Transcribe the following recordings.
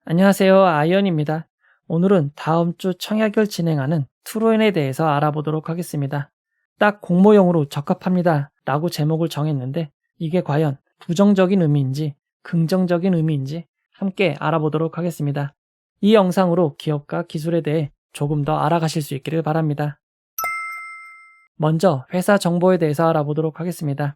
안녕하세요. 아이언입니다. 오늘은 다음 주 청약을 진행하는 트루엔에 대해서 알아보도록 하겠습니다. 딱 공모용으로 적합합니다. 라고 제목을 정했는데 이게 과연 부정적인 의미인지 긍정적인 의미인지 함께 알아보도록 하겠습니다. 이 영상으로 기업과 기술에 대해 조금 더 알아가실 수 있기를 바랍니다. 먼저 회사 정보에 대해서 알아보도록 하겠습니다.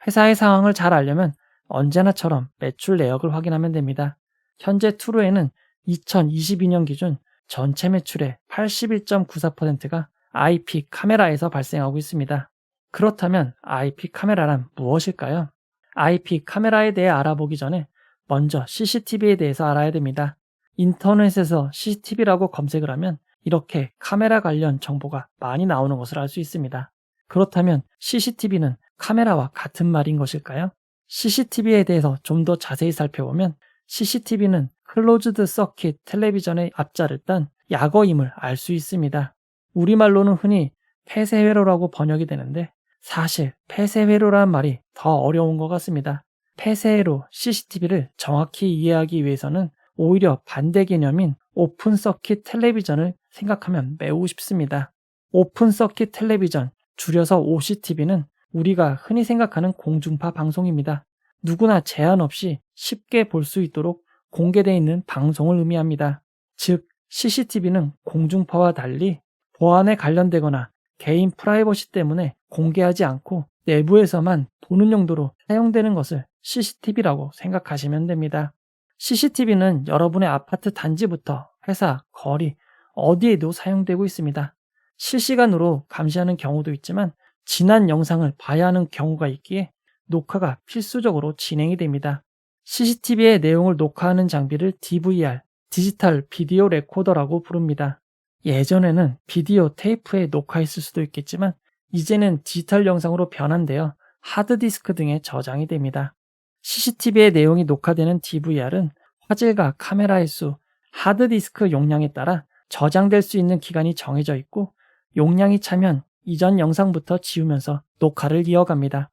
회사의 상황을 잘 알려면 언제나처럼 매출 내역을 확인하면 됩니다. 현재 트루에는 2022년 기준 전체 매출의 81.94%가 IP 카메라에서 발생하고 있습니다. 그렇다면 IP 카메라란 무엇일까요? IP 카메라에 대해 알아보기 전에 먼저 CCTV에 대해서 알아야 됩니다. 인터넷에서 CCTV라고 검색을 하면 이렇게 카메라 관련 정보가 많이 나오는 것을 알 수 있습니다. 그렇다면 CCTV는 카메라와 같은 말인 것일까요? CCTV에 대해서 좀 더 자세히 살펴보면 CCTV는 클로즈드 서킷 텔레비전의 앞자를 딴 약어임을 알 수 있습니다. 우리말로는 흔히 폐쇄회로라고 번역이 되는데 사실 폐쇄회로라는 말이 더 어려운 것 같습니다. 폐쇄회로 CCTV를 정확히 이해하기 위해서는 오히려 반대 개념인 오픈 서킷 텔레비전을 생각하면 매우 쉽습니다. 오픈 서킷 텔레비전, 줄여서 OCTV는 우리가 흔히 생각하는 공중파 방송입니다. 누구나 제한 없이 쉽게 볼 수 있도록 공개되어 있는 방송을 의미합니다. 즉, CCTV는 공중파와 달리 보안에 관련되거나 개인 프라이버시 때문에 공개하지 않고 내부에서만 보는 용도로 사용되는 것을 CCTV라고 생각하시면 됩니다. CCTV는 여러분의 아파트 단지부터 회사, 거리, 어디에도 사용되고 있습니다. 실시간으로 감시하는 경우도 있지만 지난 영상을 봐야 하는 경우가 있기에 녹화가 필수적으로 진행이 됩니다. CCTV의 내용을 녹화하는 장비를 DVR, 디지털 비디오 레코더라고 부릅니다. 예전에는 비디오 테이프에 녹화했을 수도 있겠지만 이제는 디지털 영상으로 변환되어 하드디스크 등에 저장이 됩니다. CCTV의 내용이 녹화되는 DVR은 화질과 카메라의 수, 하드디스크 용량에 따라 저장될 수 있는 기간이 정해져 있고 용량이 차면 이전 영상부터 지우면서 녹화를 이어갑니다.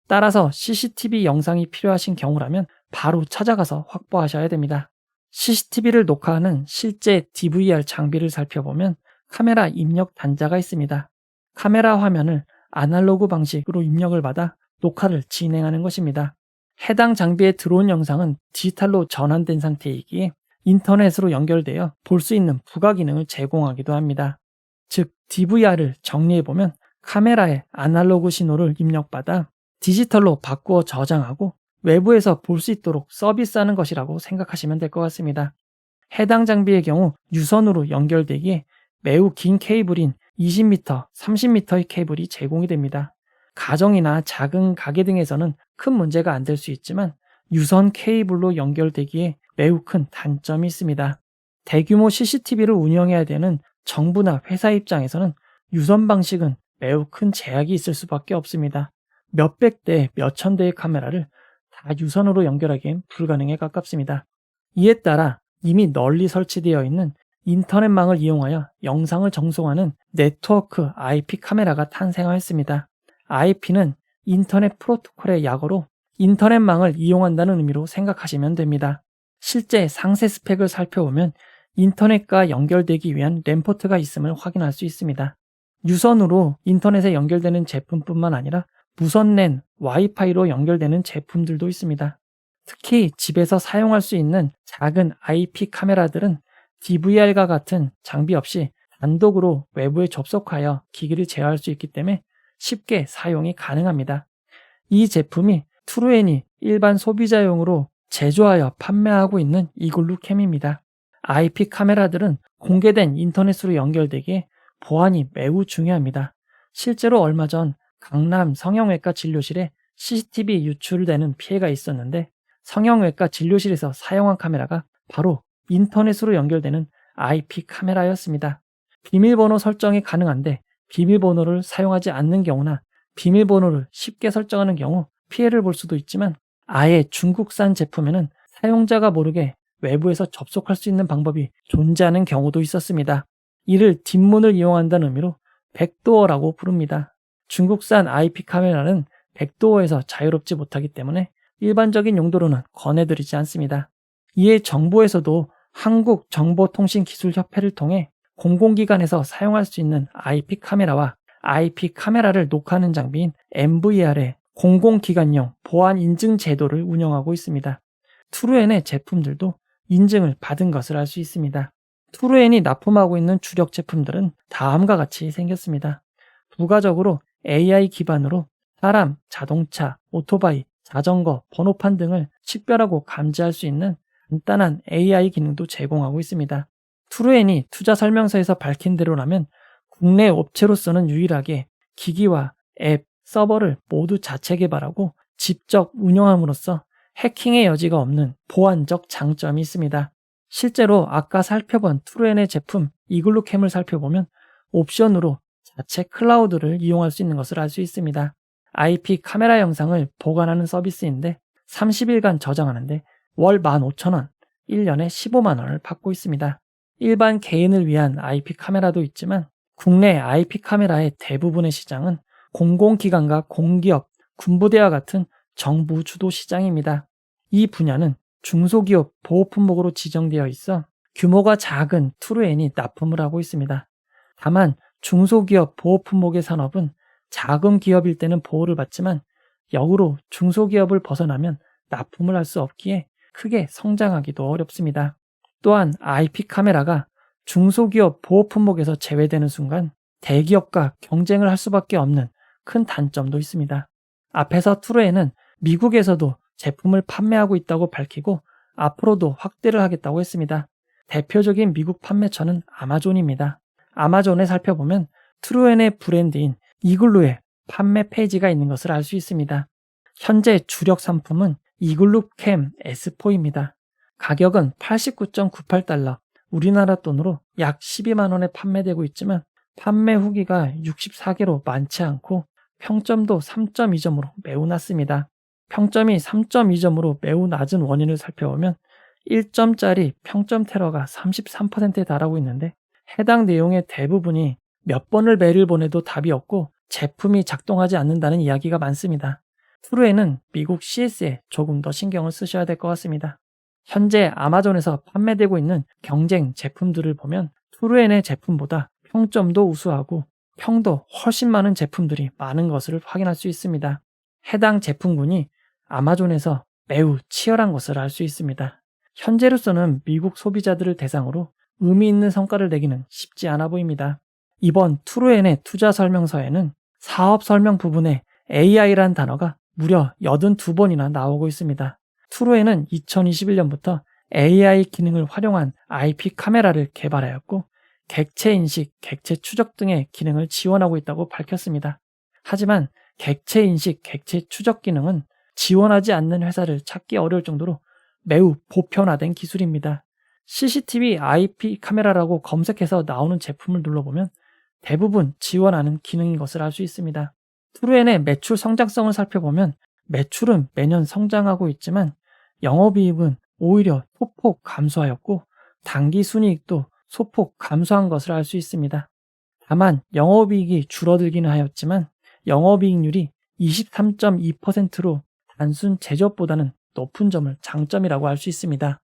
따라서 CCTV 영상이 필요하신 경우라면 바로 찾아가서 확보하셔야 됩니다. CCTV를 녹화하는 실제 DVR 장비를 살펴보면 카메라 입력 단자가 있습니다. 카메라 화면을 아날로그 방식으로 입력을 받아 녹화를 진행하는 것입니다. 해당 장비에 들어온 영상은 디지털로 전환된 상태이기에 인터넷으로 연결되어 볼 수 있는 부가 기능을 제공하기도 합니다. 즉, DVR을 정리해보면 카메라에 아날로그 신호를 입력받아 디지털로 바꾸어 저장하고 외부에서 볼 수 있도록 서비스하는 것이라고 생각하시면 될 것 같습니다. 해당 장비의 경우 유선으로 연결되기에 매우 긴 케이블인 20m, 30m의 케이블이 제공이 됩니다. 가정이나 작은 가게 등에서는 큰 문제가 안 될 수 있지만 유선 케이블로 연결되기에 매우 큰 단점이 있습니다. 대규모 CCTV를 운영해야 되는 정부나 회사 입장에서는 유선 방식은 매우 큰 제약이 있을 수밖에 없습니다. 몇백 대, 몇천 대의 카메라를 다 유선으로 연결하기엔 불가능에 가깝습니다. 이에 따라 이미 널리 설치되어 있는 인터넷망을 이용하여 영상을 정송하는 네트워크 IP 카메라가 탄생하였습니다. IP는 인터넷 프로토콜의 약어로 인터넷망을 이용한다는 의미로 생각하시면 됩니다. 실제 상세 스펙을 살펴보면 인터넷과 연결되기 위한 램포트가 있음을 확인할 수 있습니다. 유선으로 인터넷에 연결되는 제품뿐만 아니라 무선 랜, 와이파이로 연결되는 제품들도 있습니다. 특히 집에서 사용할 수 있는 작은 IP 카메라들은 DVR과 같은 장비 없이 단독으로 외부에 접속하여 기기를 제어할 수 있기 때문에 쉽게 사용이 가능합니다. 이 제품이 트루엔이 일반 소비자용으로 제조하여 판매하고 있는 이글루캠입니다. IP 카메라들은 공개된 인터넷으로 연결되기에 보안이 매우 중요합니다. 실제로 얼마 전 강남 성형외과 진료실에 CCTV 유출되는 피해가 있었는데 성형외과 진료실에서 사용한 카메라가 바로 인터넷으로 연결되는 IP 카메라였습니다. 비밀번호 설정이 가능한데 비밀번호를 사용하지 않는 경우나 비밀번호를 쉽게 설정하는 경우 피해를 볼 수도 있지만 아예 중국산 제품에는 사용자가 모르게 외부에서 접속할 수 있는 방법이 존재하는 경우도 있었습니다. 이를 뒷문을 이용한다는 의미로 백도어라고 부릅니다. 중국산 IP 카메라는 백도어에서 자유롭지 못하기 때문에 일반적인 용도로는 권해드리지 않습니다. 이에 정부에서도 한국정보통신기술협회를 통해 공공기관에서 사용할 수 있는 IP 카메라와 IP 카메라를 녹화하는 장비인 MVR의 공공기관용 보안 인증 제도를 운영하고 있습니다. 트루엔의 제품들도 인증을 받은 것을 알 수 있습니다. 트루엔이 납품하고 있는 주력 제품들은 다음과 같이 생겼습니다. 부가적으로 AI 기반으로 사람, 자동차, 오토바이, 자전거, 번호판 등을 식별하고 감지할 수 있는 간단한 AI 기능도 제공하고 있습니다. 트루엔이 투자 설명서에서 밝힌 대로라면 국내 업체로서는 유일하게 기기와 앱, 서버를 모두 자체 개발하고 직접 운영함으로써 해킹의 여지가 없는 보안적 장점이 있습니다. 실제로 아까 살펴본 트루엔의 제품 이글루캠을 살펴보면 옵션으로 자체 클라우드를 이용할 수 있는 것을 알 수 있습니다. IP 카메라 영상을 보관하는 서비스인데 30일간 저장하는데 월 15,000원, 1년에 15만원을 받고 있습니다. 일반 개인을 위한 IP 카메라도 있지만 국내 IP 카메라의 대부분의 시장은 공공기관과 공기업, 군부대와 같은 정부 주도 시장입니다. 이 분야는 중소기업 보호 품목으로 지정되어 있어 규모가 작은 트루엔이 납품을 하고 있습니다. 다만 중소기업 보호 품목의 산업은 작은 기업일 때는 보호를 받지만 역으로 중소기업을 벗어나면 납품을 할 수 없기에 크게 성장하기도 어렵습니다. 또한 IP 카메라가 중소기업 보호 품목에서 제외되는 순간 대기업과 경쟁을 할 수밖에 없는 큰 단점도 있습니다. 앞에서 트루엔은 미국에서도 제품을 판매하고 있다고 밝히고 앞으로도 확대를 하겠다고 했습니다. 대표적인 미국 판매처는 아마존입니다. 아마존에 살펴보면 트루엔의 브랜드인 이글루의 판매 페이지가 있는 것을 알 수 있습니다. 현재 주력 상품은 이글루캠 S4입니다. 가격은 89.98달러, 우리나라 돈으로 약 12만원에 판매되고 있지만 판매 후기가 64개로 많지 않고 평점도 3.2점으로 매우 낮습니다. 평점이 3.2점으로 매우 낮은 원인을 살펴보면 1점짜리 평점 테러가 33%에 달하고 있는데 해당 내용의 대부분이 몇 번을 메일을 보내도 답이 없고 제품이 작동하지 않는다는 이야기가 많습니다. 트루엔은 미국 CS에 조금 더 신경을 쓰셔야 될 것 같습니다. 현재 아마존에서 판매되고 있는 경쟁 제품들을 보면 트루엔의 제품보다 평점도 우수하고 평도 훨씬 많은 제품들이 많은 것을 확인할 수 있습니다. 해당 제품군이 아마존에서 매우 치열한 것을 알 수 있습니다. 현재로서는 미국 소비자들을 대상으로 의미 있는 성과를 내기는 쉽지 않아 보입니다. 이번 트루엔의 투자 설명서에는 사업 설명 부분에 AI란 단어가 무려 82번이나 나오고 있습니다. 트루엔은 2021년부터 AI 기능을 활용한 IP 카메라를 개발하였고 객체 인식, 객체 추적 등의 기능을 지원하고 있다고 밝혔습니다. 하지만 객체 인식, 객체 추적 기능은 지원하지 않는 회사를 찾기 어려울 정도로 매우 보편화된 기술입니다. CCTV IP 카메라라고 검색해서 나오는 제품을 눌러보면 대부분 지원하는 기능인 것을 알 수 있습니다. 트루엔의 매출 성장성을 살펴보면 매출은 매년 성장하고 있지만 영업이익은 오히려 소폭 감소하였고 당기순이익도 소폭 감소한 것을 알 수 있습니다. 다만 영업이익이 줄어들기는 하였지만 영업이익률이 23.2%로 단순 제조업보다는 높은 점을 장점이라고 할 수 있습니다.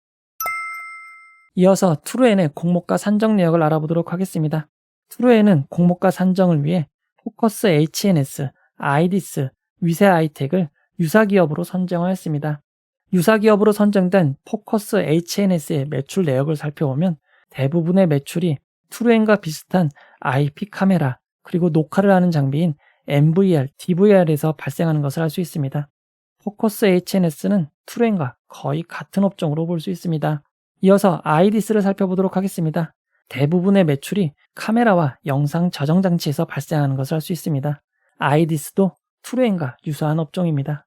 이어서 트루엔의 공모가 산정 내역을 알아보도록 하겠습니다. 트루엔은 공모가 산정을 위해 포커스 HNS, 아이디스, 위세 아이텍을 유사기업으로 선정하였습니다. 유사기업으로 선정된 포커스 HNS의 매출 내역을 살펴보면 대부분의 매출이 트루엔과 비슷한 IP 카메라 그리고 녹화를 하는 장비인 MVR, DVR에서 발생하는 것을 알 수 있습니다. 포커스 HNS는 트루엔과 거의 같은 업종으로 볼 수 있습니다. 이어서 아이디스를 살펴보도록 하겠습니다. 대부분의 매출이 카메라와 영상 저장 장치에서 발생하는 것을 알 수 있습니다. 아이디스도 트루엔과 유사한 업종입니다.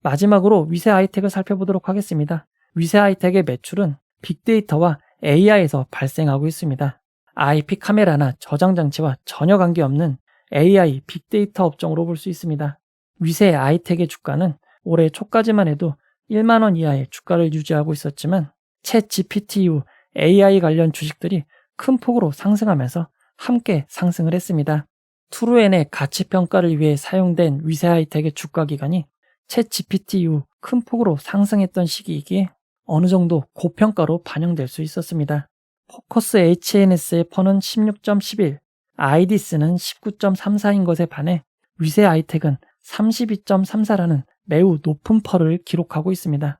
마지막으로 위세 아이텍을 살펴보도록 하겠습니다. 위세 아이텍의 매출은 빅데이터와 AI에서 발생하고 있습니다. IP 카메라나 저장 장치와 전혀 관계없는 AI 빅데이터 업종으로 볼 수 있습니다. 위세 아이텍의 주가는 올해 초까지만 해도 1만원 이하의 주가를 유지하고 있었지만 챗 GPT 이후 AI 관련 주식들이 큰 폭으로 상승하면서 함께 상승을 했습니다. 트루엔의 가치평가를 위해 사용된 위세 하이텍의 주가 기간이 챗 GPT 이후 큰 폭으로 상승했던 시기이기에 어느 정도 고평가로 반영될 수 있었습니다. 포커스 HNS의 펀은 16.11, 아이디스는 19.34인 것에 반해 위세 아이텍은 32.34라는 매우 높은 펄을 기록하고 있습니다.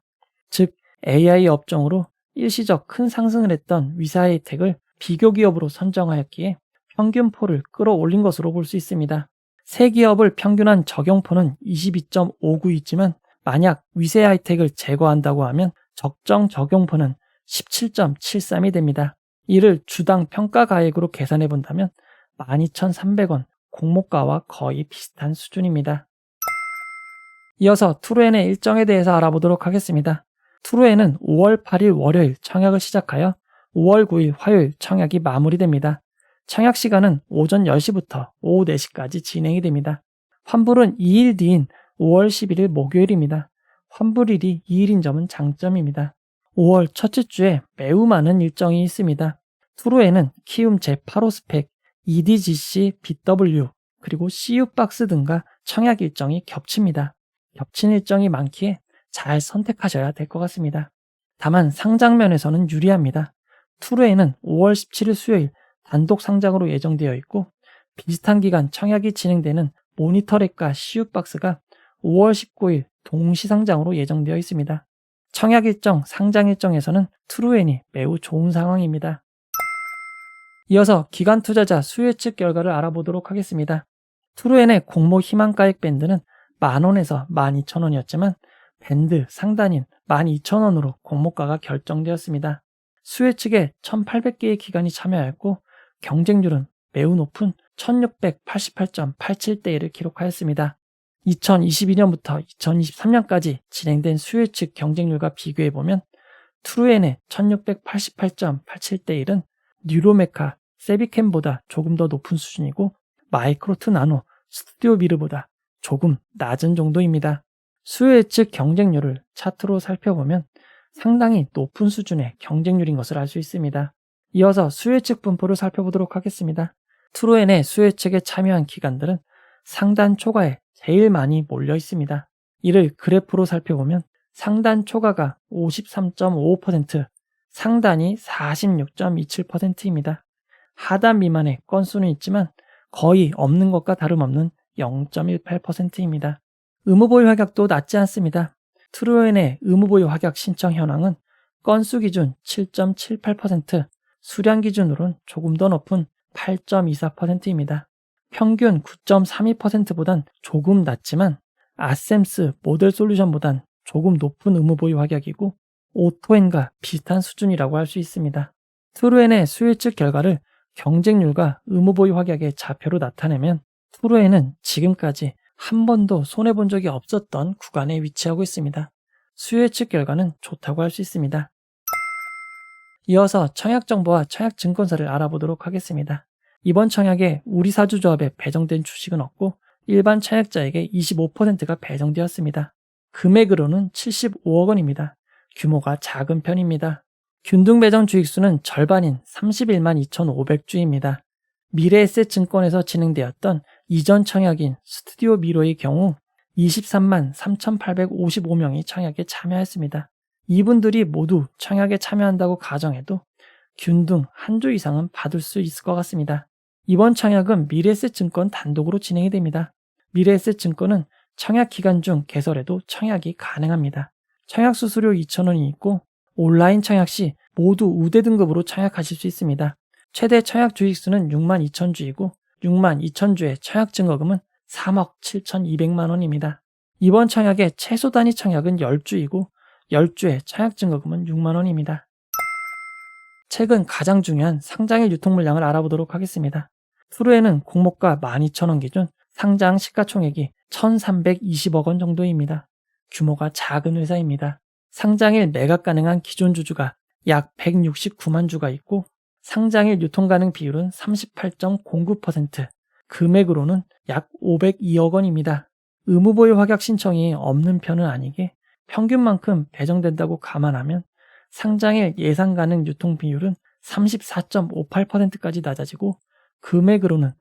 즉 AI 업종으로 일시적 큰 상승을 했던 위세 아이텍을 비교 기업으로 선정하였기에 평균 폴을 끌어올린 것으로 볼 수 있습니다. 세 기업을 평균한 적용포는 22.59이지만 만약 위세 하이텍을 제거한다고 하면 적정 적용포는 17.73이 됩니다. 이를 주당 평가 가액으로 계산해 본다면 12,300원, 공모가와 거의 비슷한 수준입니다. 이어서 트루엔의 일정에 대해서 알아보도록 하겠습니다. 트루엔은 5월 8일 월요일 청약을 시작하여 5월 9일 화요일 청약이 마무리됩니다. 청약 시간은 오전 10시부터 오후 4시까지 진행이 됩니다. 환불은 2일 뒤인 5월 11일 목요일입니다. 환불일이 2일인 점은 장점입니다. 5월 첫째 주에 매우 많은 일정이 있습니다. 트루엔은 키움 제8호 스펙, EDGC, BW, 그리고 CU박스 등과 청약 일정이 겹칩니다. 겹친 일정이 많기에 잘 선택하셔야 될 것 같습니다. 다만 상장면에서는 유리합니다. 트루엔은 5월 17일 수요일 단독 상장으로 예정되어 있고 비슷한 기간 청약이 진행되는 모니터랩과 CU박스가 5월 19일 동시 상장으로 예정되어 있습니다. 청약 일정, 상장 일정에서는 트루엔이 매우 좋은 상황입니다. 이어서 기관 투자자 수요 예측 결과를 알아보도록 하겠습니다. 트루엔의 공모 희망가액 밴드는 만원에서 12,000원이었지만 밴드 상단인 12,000원으로 공모가가 결정되었습니다. 수요 예측에 1,800개의 기관이 참여하였고 경쟁률은 매우 높은 1688.87대 1을 기록하였습니다. 2022년부터 2023년까지 진행된 수요 예측 경쟁률과 비교해보면 트루엔의 1688.87대 1은 뉴로메카, 세비캠보다 조금 더 높은 수준이고 마이크로트 나노, 스튜디오 미르보다 조금 낮은 정도입니다. 수요 예측 경쟁률을 차트로 살펴보면 상당히 높은 수준의 경쟁률인 것을 알 수 있습니다. 이어서 수요 예측 분포를 살펴보도록 하겠습니다. 트루엔의 수요 예측에 참여한 기관들은 상단 초과에 제일 많이 몰려 있습니다. 이를 그래프로 살펴보면 상단 초과가 53.55%, 상단이 46.27%입니다. 하단 미만의 건수는 있지만 거의 없는 것과 다름없는 0.18%입니다. 의무보유 확약도 낮지 않습니다. 트루엔의 의무보유 확약 신청 현황은 건수 기준 7.78%, 수량 기준으로는 조금 더 높은 8.24%입니다. 평균 9.32%보단 조금 낮지만 아셈스 모델 솔루션보단 조금 높은 의무보유 확약이고 오토엔과 비슷한 수준이라고 할 수 있습니다. 트루엔의 수요 예측 결과를 경쟁률과 의무보유 확약의 좌표로 나타내면 트루엔은 지금까지 한 번도 손해본 적이 없었던 구간에 위치하고 있습니다. 수요 예측 결과는 좋다고 할 수 있습니다. 이어서 청약 정보와 청약 증권사를 알아보도록 하겠습니다. 이번 청약에 우리사주조합에 배정된 주식은 없고 일반 청약자에게 25%가 배정되었습니다. 금액으로는 75억 원입니다. 규모가 작은 편입니다. 균등 배정 주식수는 절반인 31만 2,500주입니다. 미래에셋증권에서 진행되었던 이전 청약인 스튜디오 미로의 경우 23만 3,855명이 청약에 참여했습니다. 이분들이 모두 청약에 참여한다고 가정해도 균등 한 주 이상은 받을 수 있을 것 같습니다. 이번 청약은 미래에셋증권 단독으로 진행이 됩니다. 미래에셋증권은 청약 기간 중 개설해도 청약이 가능합니다. 청약 수수료 2,000원이 있고 온라인 청약 시 모두 우대 등급으로 청약하실 수 있습니다. 최대 청약 주식수는 6만 2,000주이고 6만 2,000주의 청약 증거금은 3억 7,200만 원입니다. 이번 청약의 최소 단위 청약은 10주이고 10주의 청약 증거금은 6만 원입니다. 최근 가장 중요한 상장일 유통 물량을 알아보도록 하겠습니다. 트루엔은 공모가 12,000원 기준 상장 시가총액이 1,320억 원 정도입니다. 규모가 작은 회사입니다. 상장일 매각 가능한 기존 주주가 약 169만 주가 있고 상장일 유통 가능 비율은 38.09%, 금액으로는 약 502억 원입니다. 의무보유 확약 신청이 없는 편은 아니게 평균만큼 배정된다고 감안하면 상장일 예상 가능 유통 비율은 34.58%까지 낮아지고 금액으로는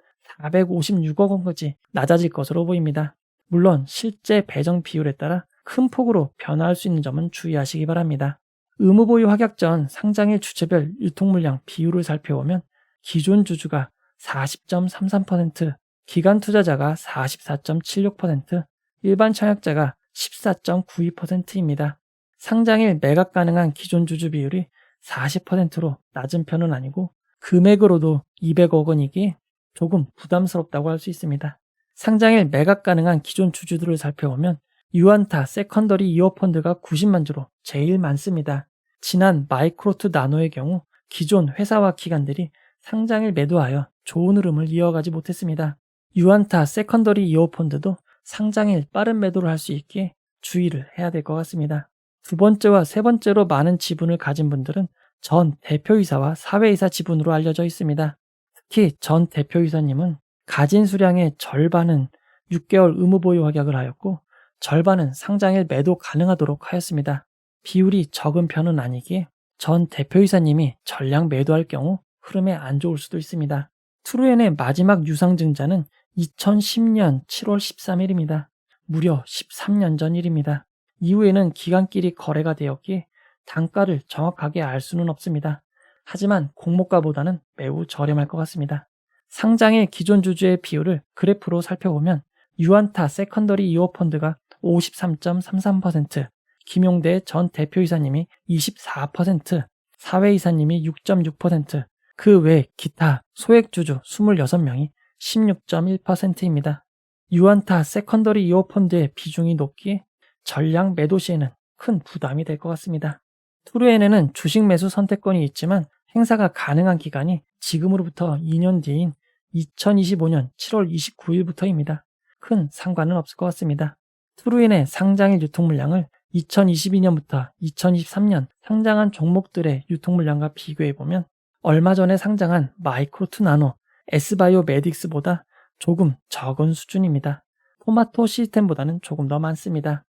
456억 원까지 낮아질 것으로 보입니다. 물론 실제 배정 비율에 따라 큰 폭으로 변화할 수 있는 점은 주의하시기 바랍니다. 의무보유 확약 전 상장일 주체별 유통물량 비율을 살펴보면 기존 주주가 40.33%, 기관 투자자가 44.76%, 일반 청약자가 14.92%입니다. 상장일 매각 가능한 기존 주주 비율이 40%로 낮은 편은 아니고 금액으로도 200억 원이기에 조금 부담스럽다고 할 수 있습니다. 상장일 매각 가능한 기존 주주들을 살펴보면 유안타 세컨더리 이어펀드가 90만 주로 제일 많습니다. 지난 마이크로투 나노의 경우 기존 회사와 기관들이 상장일 매도하여 좋은 흐름을 이어가지 못했습니다. 유안타 세컨더리 이어펀드도 상장일 빠른 매도를 할 수 있기에 주의를 해야 될 것 같습니다. 두 번째와 세 번째로 많은 지분을 가진 분들은 전 대표이사와 사회이사 지분으로 알려져 있습니다. 특히 전 대표이사님은 가진 수량의 절반은 6개월 의무보유 확약을 하였고 절반은 상장일 매도 가능하도록 하였습니다. 비율이 적은 편은 아니기에 전 대표이사님이 전량 매도할 경우 흐름에 안 좋을 수도 있습니다. 트루엔의 마지막 유상증자는 2010년 7월 13일입니다. 무려 13년 전 일입니다. 이후에는 기관끼리 거래가 되었기에 단가를 정확하게 알 수는 없습니다. 하지만 공모가보다는 매우 저렴할 것 같습니다. 상장일 기존 주주의 비율을 그래프로 살펴보면 유안타 세컨더리 이어펀드가 53.33%, 김용대 전 대표이사님이 24%, 사회이사님이 6.6%, 그 외 기타 소액주주 26명이 16.1%입니다. 유안타 세컨더리 이어펀드의 비중이 높기에 전량 매도 시에는 큰 부담이 될 것 같습니다. 트루엔에는 주식 매수 선택권이 있지만 행사가 가능한 기간이 지금으로부터 2년 뒤인 2025년 7월 29일부터입니다. 큰 상관은 없을 것 같습니다. 트루엔의 상장일 유통물량을 2022년부터 2023년 상장한 종목들의 유통물량과 비교해보면 얼마 전에 상장한 마이크로투 나노, S바이오메딕스보다 조금 적은 수준입니다. 토마토 시스템보다는 조금 더 많습니다.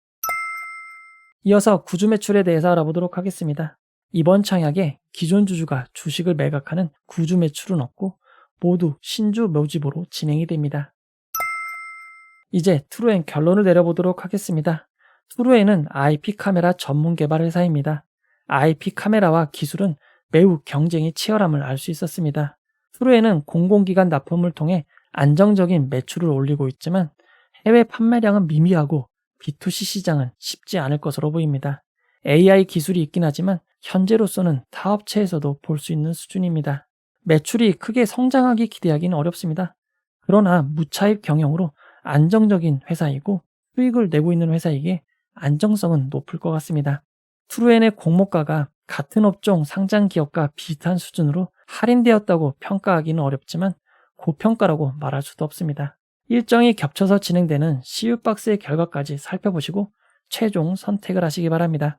이어서 구주 매출에 대해서 알아보도록 하겠습니다. 이번 청약에 기존 주주가 주식을 매각하는 구주 매출은 없고 모두 신주 모집으로 진행이 됩니다. 이제 트루엔 결론을 내려보도록 하겠습니다. 트루엔은 IP 카메라 전문 개발 회사입니다. IP 카메라와 기술은 매우 경쟁이 치열함을 알 수 있었습니다. 트루엔은 공공기관 납품을 통해 안정적인 매출을 올리고 있지만 해외 판매량은 미미하고 B2C 시장은 쉽지 않을 것으로 보입니다. AI 기술이 있긴 하지만 현재로서는 타 업체에서도 볼 수 있는 수준입니다. 매출이 크게 성장하기 기대하기는 어렵습니다. 그러나 무차입 경영으로 안정적인 회사이고 수익을 내고 있는 회사이기에 안정성은 높을 것 같습니다. 트루엔의 공모가가 같은 업종 상장 기업과 비슷한 수준으로 할인되었다고 평가하기는 어렵지만 고평가라고 말할 수도 없습니다. 일정이 겹쳐서 진행되는 CU박스의 결과까지 살펴보시고 최종 선택을 하시기 바랍니다.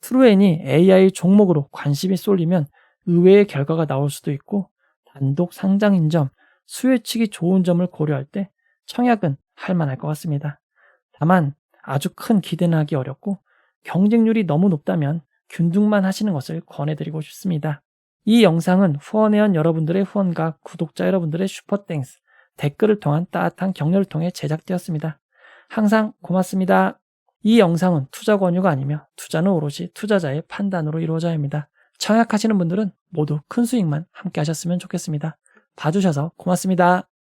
트루엔이 AI 종목으로 관심이 쏠리면 의외의 결과가 나올 수도 있고 단독 상장인 점, 수혜측이 좋은 점을 고려할 때 청약은 할 만할 것 같습니다. 다만 아주 큰 기대는 하기 어렵고 경쟁률이 너무 높다면 균등만 하시는 것을 권해드리고 싶습니다. 이 영상은 후원회원 여러분들의 후원과 구독자 여러분들의 슈퍼땡스, 댓글을 통한 따뜻한 격려를 통해 제작되었습니다. 항상 고맙습니다. 이 영상은 투자 권유가 아니며 투자는 오롯이 투자자의 판단으로 이루어져야 합니다. 청약하시는 분들은 모두 큰 수익만 함께 하셨으면 좋겠습니다. 봐주셔서 고맙습니다.